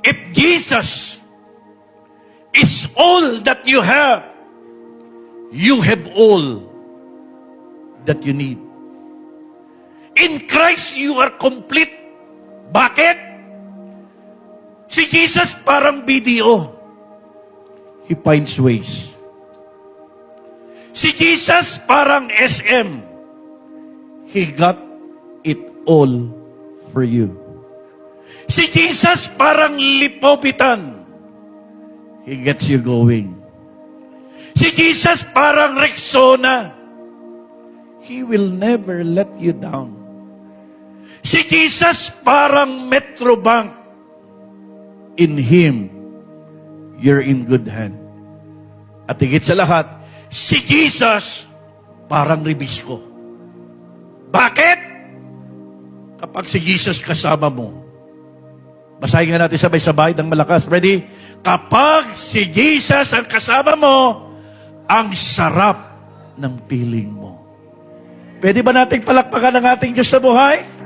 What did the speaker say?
If Jesus is all that you have all that you need. In Christ, you are complete. Bakit? Si Jesus parang BDO. He finds ways. Si Jesus parang SM. He got it all for you. Si Jesus parang Lipobitan. He gets you going. Si Jesus parang Rexona. He will never let you down. Si Jesus parang Metrobank. In Him, you're in good hand. At higit sa lahat, si Jesus parang Ribisco. Bakit? Kapag si Jesus kasama mo, basahin nga natin sabay-sabay ng malakas. Ready? Kapag si Jesus ang kasama mo, ang sarap ng piling mo. Pwede ba nating palakpakan ang ating Diyos sa buhay?